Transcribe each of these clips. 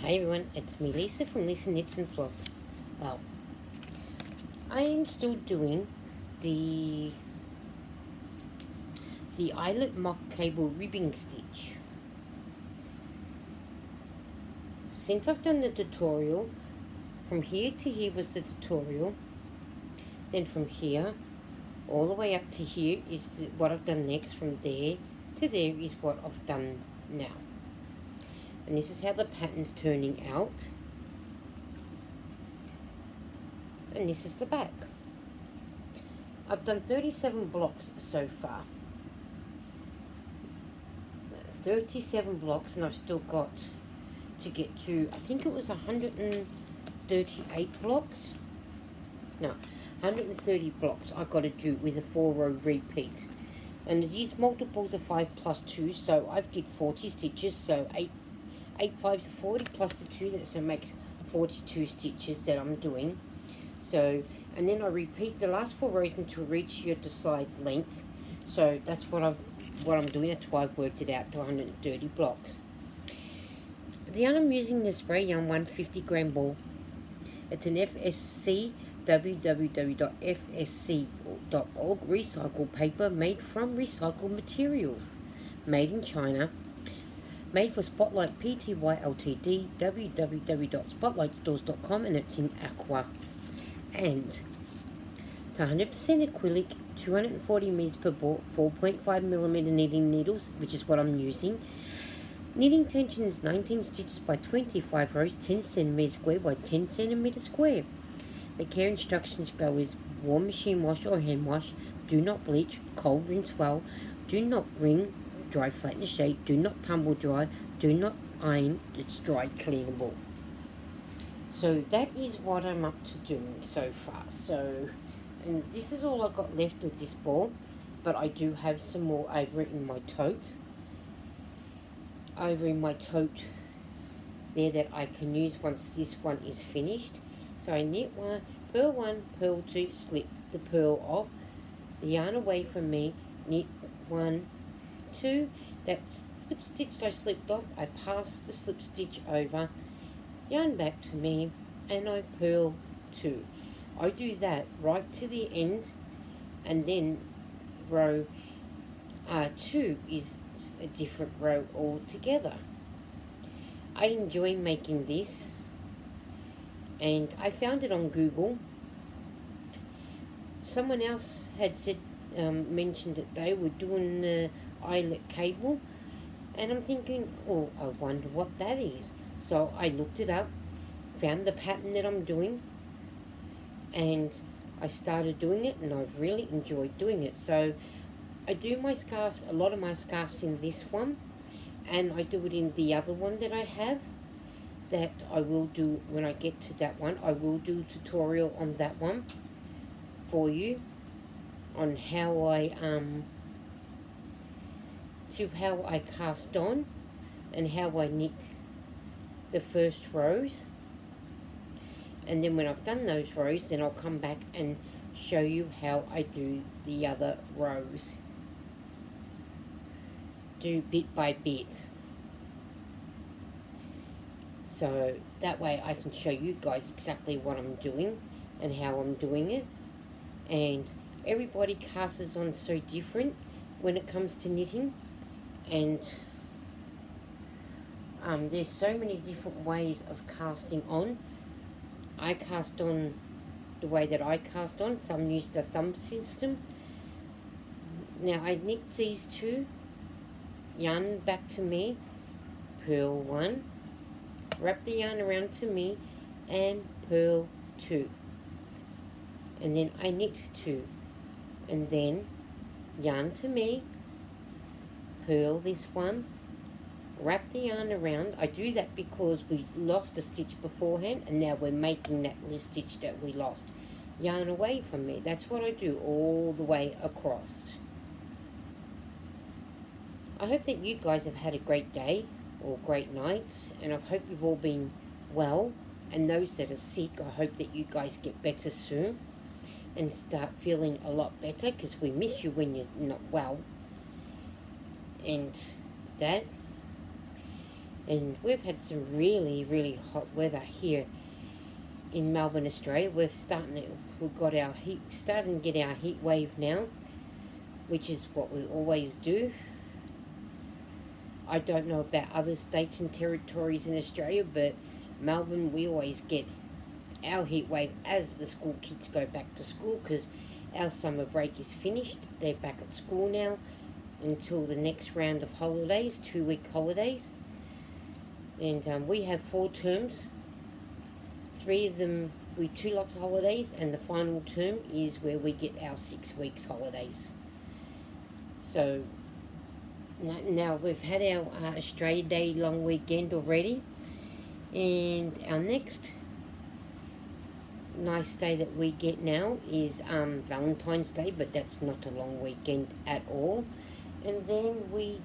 Hey everyone, it's me Lisa from Lisa Knits and Vlogs. Well, I am still doing the eyelet mock cable ribbing stitch. Since I've done the tutorial, from here to here was the tutorial, then from here all the way up to here is what I've done next. From there to there is what I've done now. And this is how the pattern's turning out. And this is the back. I've done 37 blocks so far. 37 blocks, and I've still got to get to, I think it was 138 blocks. No, 130 blocks I've got to do with a 4-row repeat. And it is multiples of 5 plus 2, so I've did 40 stitches, so 8 5s are 40 plus the 2, that so makes 42 stitches that I'm doing. So, and then I repeat the last 4 rows until reach your desired length. So that's what I'm doing. That's why I've worked it out to 130 blocks. The yarn I'm using the spray yarn 150 gram ball. It's an FSC, www.fsc.org recycled paper made from recycled materials, made in China. Made for Spotlight Pty Ltd, www.spotlightstores.com, and it's in Aqua. And it's 100% acrylic, 240 meters per ball, 4.5 millimeter knitting needles, which is what I'm using. Knitting tension is 19 stitches by 25 rows, 10 centimeters square by 10 centimeters square. The care instructions go is warm machine wash or hand wash, do not bleach, cold rinse well, do not wring, dry flat in the shade, do not tumble dry, do not iron, it's dry cleanable. So that is what I'm up to doing so far. So, and this is all I've got left of this ball, but I do have some more over in my tote. Over in my tote there that I can use once this one is finished. So I knit one, purl 2, slip the purl off, the yarn away from me, knit 1, 2, that slip stitch I slipped off, I pass the slip stitch over, yarn back to me, and I purl 2. I do that right to the end, and then row 2 is a different row altogether. I enjoy making this, and I found it on Google. Someone else had said, mentioned that they were doing the eyelet cable, and I'm thinking, oh, I wonder what that is. So I looked it up, found the pattern that I'm doing, and I started doing it, and I've really enjoyed doing it. So I do my scarves, a lot of my scarves in this one, and I do it in the other one that I have, that I will do when I get to that one. I will do a tutorial on that one for you, on how I cast on and how I knit the first rows. And then when I've done those rows, then I'll come back and show you how I do the other rows. Do bit by bit. So that way I can show you guys exactly what I'm doing and how I'm doing it. And everybody casts on so different when it comes to knitting. And there's so many different ways of casting on. I cast on the way that I cast on. Some use the thumb system. Now I knit these 2, yarn back to me, purl 1, wrap the yarn around to me, and purl 2. And then I knit 2, and then yarn to me, purl this one, wrap the yarn around. I do that because we lost a stitch beforehand, and now we're making that little stitch that we lost. Yarn away from me. That's what I do all the way across. I hope that you guys have had a great day or great night, and I hope you've all been well. And those that are sick, I hope that you guys get better soon and start feeling a lot better, because we miss you when you're not well. And that. And we've had some really, really hot weather here in Melbourne, Australia. We've got our heat, starting to get our heat wave now, which is what we always do. I don't know about other states and territories in Australia, but Melbourne, we always get our heat wave as the school kids go back to school, because our summer break is finished. They're back at school now until the next round of holidays, 2-week holidays. And we have 4 terms. 3 of them, 2 lots of holidays, and the final term is where we get our 6 weeks holidays. So now we've had our Australia Day long weekend already, and our next nice day that we get now is Valentine's Day, but that's not a long weekend at all. And then we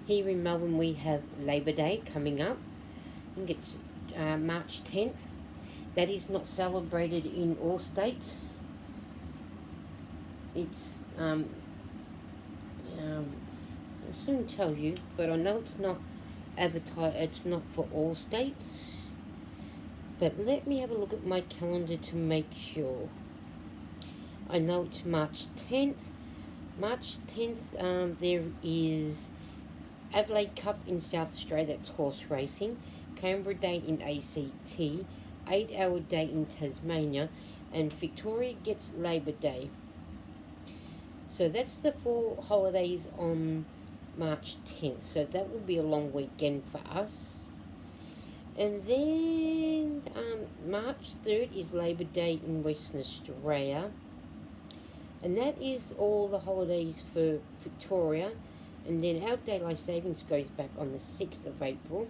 here in Melbourne we have Labor Day coming up. I think it's March 10th. That is not celebrated in all states. It's I'll soon tell you, but I know it's not advertised. It's not for all states. But let me have a look at my calendar to make sure. I know it's March 10th. March 10th, there is Adelaide Cup in South Australia, that's horse racing. Canberra Day in ACT. 8-hour Day in Tasmania. And Victoria gets Labor Day. So that's the 4 holidays on March 10th. So that will be a long weekend for us. And then March 3rd is Labor Day in Western Australia. And that is all the holidays for Victoria. And then our daylight savings goes back on the 6th of April.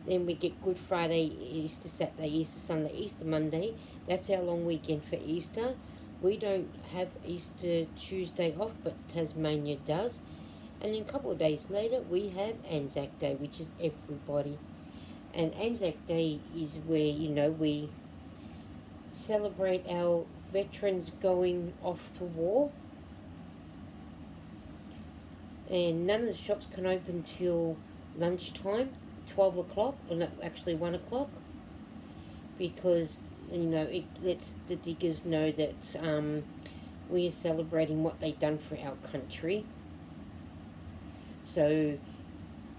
Then we get Good Friday, Easter Saturday, Easter Sunday, Easter Monday. That's our long weekend for Easter. We don't have Easter Tuesday off, but Tasmania does. And then a couple of days later, we have Anzac Day, which is everybody. And Anzac Day is where, we celebrate our veterans going off to war. And none of the shops can open till lunchtime, 12 o'clock, or no, actually 1 o'clock. Because, it lets the diggers know that we are celebrating what they've done for our country. So,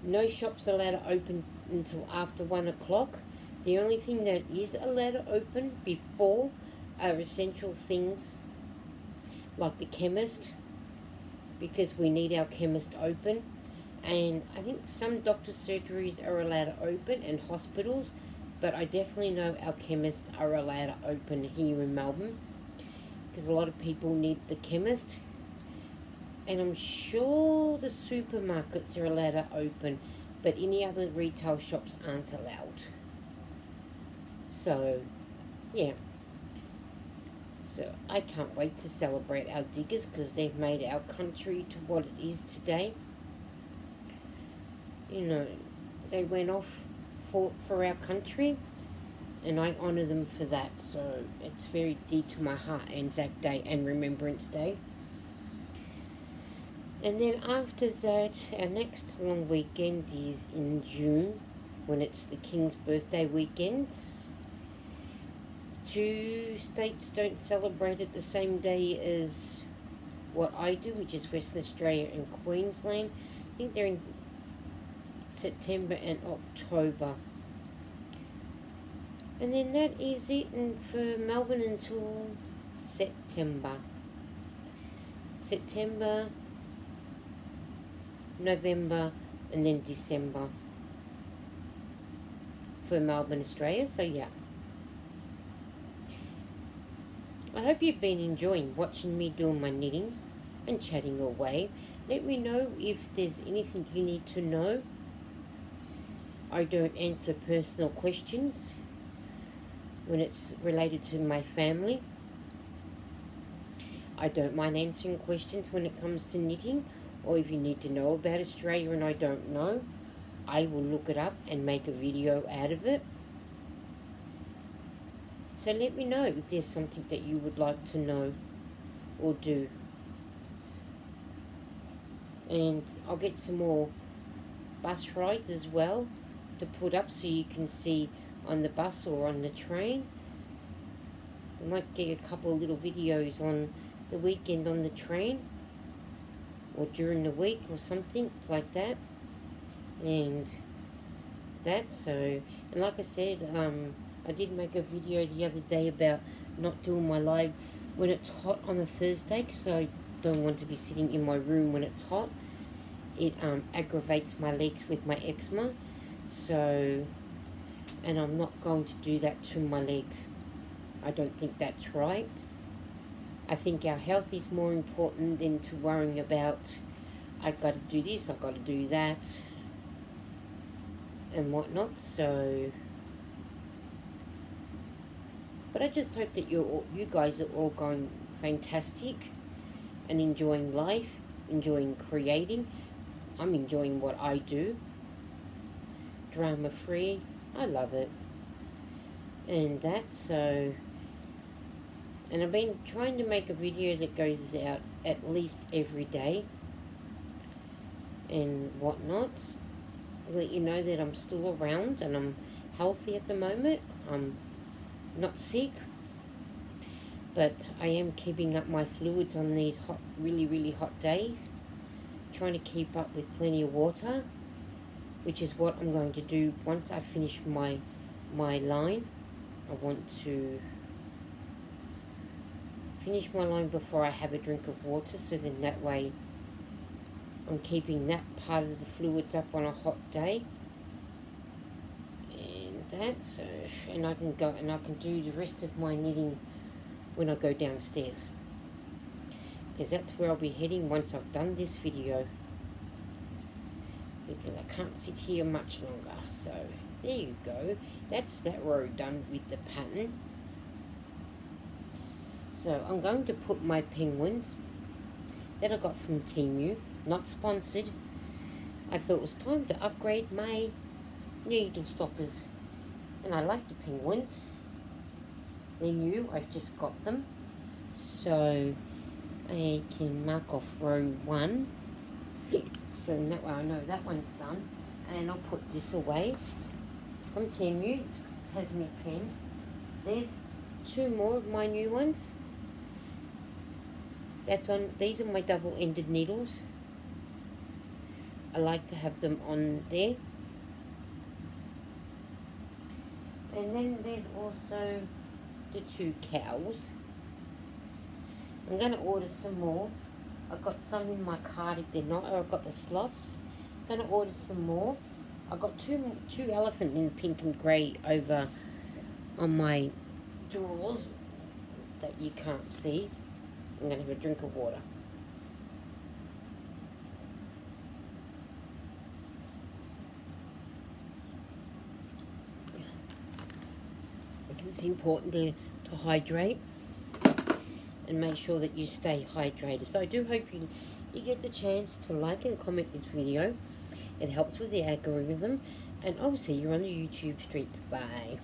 no shops are allowed to open until after 1 o'clock. The only thing that is allowed to open before are essential things like the chemist, because we need our chemist open. And I think some doctor's surgeries are allowed to open, and hospitals, but I definitely know our chemists are allowed to open here in Melbourne, because a lot of people need the chemist. And I'm sure the supermarkets are allowed to open, but any other retail shops aren't allowed. So, yeah. So I can't wait to celebrate our diggers, because they've made our country to what it is today. They went off for our country, and I honour them for that. So it's very dear to my heart, Anzac Day and Remembrance Day. And then after that, our next long weekend is in June, when it's the King's birthday weekend. 2 states don't celebrate it the same day as what I do, which is Western Australia and Queensland. I think they're in September and October. And then that is it for Melbourne until September. November, and then December for Melbourne, Australia. So yeah, I hope you've been enjoying watching me doing my knitting and chatting away. Let me know if there's anything you need to know. I don't answer personal questions when it's related to my family. I don't mind answering questions when it comes to knitting. Or if you need to know about Australia and I don't know, I will look it up and make a video out of it. So let me know if there's something that you would like to know or do. And I'll get some more bus rides as well to put up so you can see on the bus or on the train. I might get a couple of little videos on the weekend on the train or during the week or something like that. And that, so, and like I said, I did make a video the other day about not doing my live when it's hot on a Thursday, because I don't want to be sitting in my room when it's hot. It aggravates my legs with my eczema, so, and I'm not going to do that to my legs. I don't think that's right. I think our health is more important than to worrying about, I got to do this, I got to do that, and whatnot. So, but I just hope that you guys are all going fantastic and enjoying life, enjoying creating. I'm enjoying what I do. Drama free. I love it. And that, so, and I've been trying to make a video that goes out at least every day and whatnot. Let you know that I'm still around and I'm healthy at the moment. I'm not sick, but I am keeping up my fluids on these hot, really hot days, trying to keep up with plenty of water, which is what I'm going to do once I finish my line. I want to finish my line before I have a drink of water, so then that way I'm keeping that part of the fluids up on a hot day. That, so, and I can go and I can do the rest of my knitting when I go downstairs, because that's where I'll be heading once I've done this video, because I can't sit here much longer. So there you go, that's that row done with the pattern. So I'm going to put my penguins that I got from Temu, not sponsored. I thought it was time to upgrade my needle stoppers. And I like the penguins. They're new, I've just got them. So I can mark off row 1. So then that way I know that one's done. And I'll put this away. From Temu, it has me pen. There's 2 more of my new ones. That's on, these are my double-ended needles. I like to have them on there. And then there's also the 2 cows. I'm going to order some more. I've got some in my cart if they're not, or I've got the sloths. I'm going to order some more. I've got two elephant in pink and grey over on my drawers that you can't see. I'm going to have a drink of water. It's important to hydrate and make sure that you stay hydrated. So I do hope you get the chance to like and comment this video. It helps with the algorithm, and I'll see you on the YouTube streets. Bye.